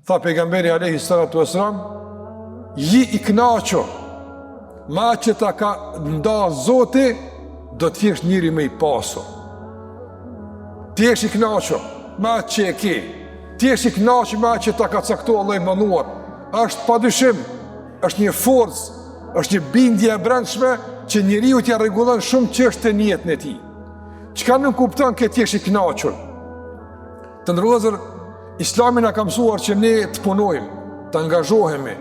Tha pejgamberi alayhi salatu wasalam, ji i kënaqur, ma që ta ka nda Zoti, do të jesh njëri më i pasur. Ti jesh i kënaqur, ma që e ke. Ti jesh i kënaqur, ma që ta ka caktuar Allahu i mënduar. Është padyshim, është një forcë, është një bindje e brendshme që njeriu t'ia rregullon shumë çështje në jetën e tij. Çka nuk kupton që ti jesh i kënaqur? Të ndërrozër, Islami na ka mësuar që ne të punojmë, të angazhohemi,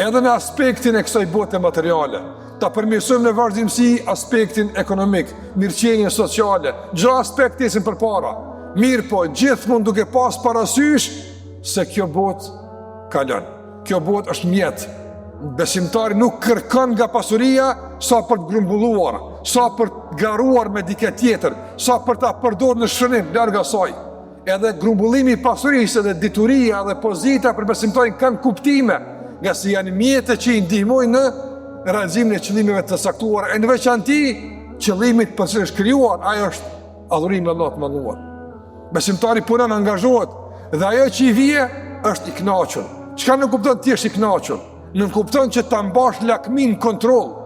edhe në aspektin e kësaj bote materiale, ta përmirësojmë në vazhdimsi aspektin ekonomik, mirëqenien sociale, çdo aspekt esim përpara. Mirë po, gjithmonë duke pas parasysh se kjo botë kalon. Kjo botë është mjet. Besimtari nuk kërkon nga pasuria sa për të grumbulluar, sa për të garuar me dikë tjetër, sa për ta përdorur në shënim larg asaj. Edhe grumbullimi i pasurisë dhe dituria dhe pozita për besimtarin kanë kuptime, nga se janë mjete që i ndihmojnë në realizimin e qëllimeve të saktuara, e në veçanti qëllimit për që është krijuar, ajo është adhurimi në Allah të mënduar. Besimtari punon, angazhohet, dhe ajo që i vije është i kënaqur. Çka nuk kupton ti është i kënaqur? Nuk kupton që ta mbash lakmin kontroll,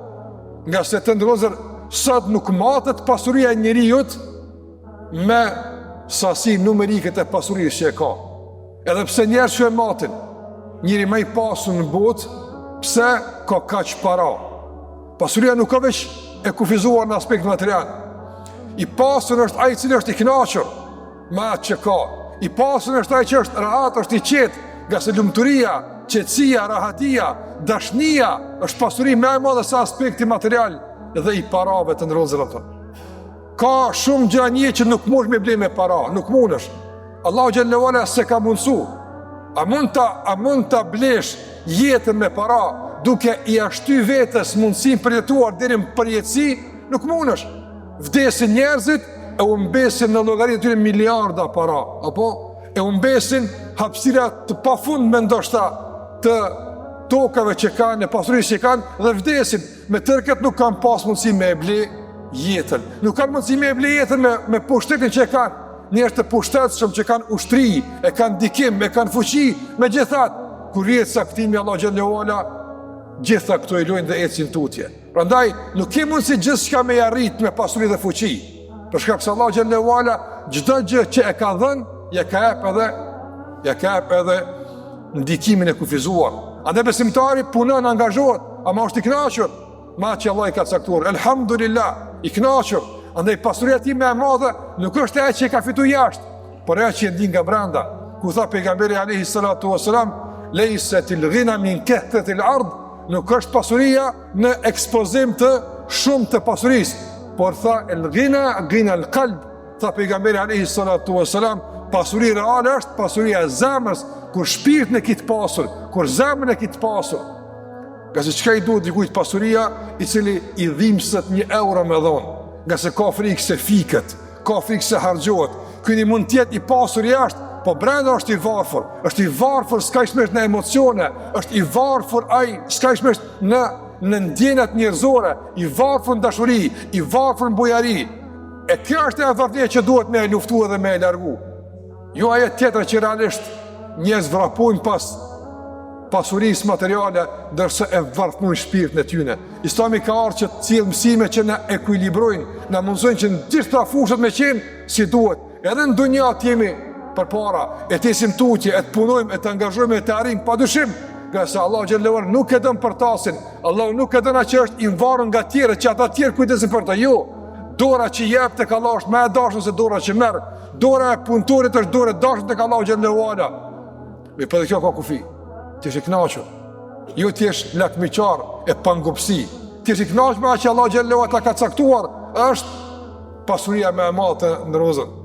nga se të ndrozër sot nuk matet pasuria e njerëzit me sasi numerike të pasurisë që e ka. Edhe pse njerëz që e matin, njëri më i pasur në botë, pse ka kaq para. Pasuria nuk ka veç e kufizuar në aspekt material. I pasur është ai i cili është i kënaqur me atë që ka. I pasur është ai që është rahat, është i qetë, nga se lumturia, qetësia, rahatia, dashnia është pasuri më e madhe se aspekti material dhe i parave të ndrozëve ato. Ka shumë gjëra që nuk mund me blej me para, nuk mundesh. Allahu xhallahu ala se ka mundsu. A mund ta blesh jetën me para duke i ashty vetes mundësinë për jetuar deri në përjetësi? Nuk mundesh. Vdesin njerëzit e u mbesin në llogaritë tyre miliarda para, apo e u mbesin hapësira të pafundme ndoshta të tokave që kanë, e pasurisë që kanë, dhe vdesin. Me tërë nuk kanë pas mundësi me e ble jetën. Nuk kanë mundësi me e ble jetën me pushtetin që e kanë. Njerëz të pushtetshëm që kanë ushtri, e kanë dikim, e kanë fuqi, megjithatë, kur rrihet saktimi Allah xhallahu ala, gjitha këto i lojnë dhe ecin tutje. Prandaj nuk ke mundësi gjithçka me arrit me pasuri dhe fuqi. Për shkak se Allah xhallahu ala çdo gjë që e ka dhënë, ja ka jep edhe ndikimin e kufizuar. Andaj besimtari punon, angazhohet, ama është i kënaqur me atë që Allah i ka caktuar. Elhamdulillah, i kënaqur. Andaj pasuria time e madhe nuk është ajo që e ka fituar jashtë, por ajo që e ndin nga brenda. Ku tha pejgamberi alayhi salatu wasalam, "Laysatil ghina min kahratil ard", nuk është pasuria në ekspozim të shumë të pasurisë, por tha el ghina al qalb, tha pejgamberi alayhi salatu wasalam, pasuria reale është pasuria e zemrës, kur shpirtin e ke të pasur, kur zemrën e ke të pasur. Nga se çka i duhet dikujt pasuria, i cili i dhimbset 1 euro me dhon, nga se ka frikë se fiket, ka frikë se harxhohet. Ky mund të jetë i pasur jashtë, po brenda është i varfër. Është i varfër skajshmërisht në emocione, është i varfër ai skajshmërisht në ndjenjat njerëzore, i varfër në dashuri, i varfër në bujari. E kjo është e vërtetë që duhet me e luftu edhe me e largu. Jo ajo tjetër që realisht njerëz vrapojnë pas pasurisë materiale, ndërsa e varfënojnë shpirtin e tyre. Islami ka ardhur që të cilë mësime që na ekuilibrojnë, na mundsojnë që në gjitha fushat me qenë si duhet. Edhe në dunja të jemi përpara, e të esim tutje, e të punojmë, e të angazhojmë, e të arrijmë padyshim, nga se Allah xhallahu ala nuk e don përtasin. Allah nuk e don atë që është i varur nga tjerë, që ata të tjerë kujdesin për ta. Jo. Dora që jep tek Allah është më e dashur se dora që merr. Dora e punëtorit është dorë e dashur tek Allah xhallahu ala. Me për kjo ka kufi. Ti je kënaqur. Jo ti je lakmiqar e pangopsi. Ti je kënaqur me atë që Allah xhallahu ala ka caktuar, është pasuria më e madhe në rozën.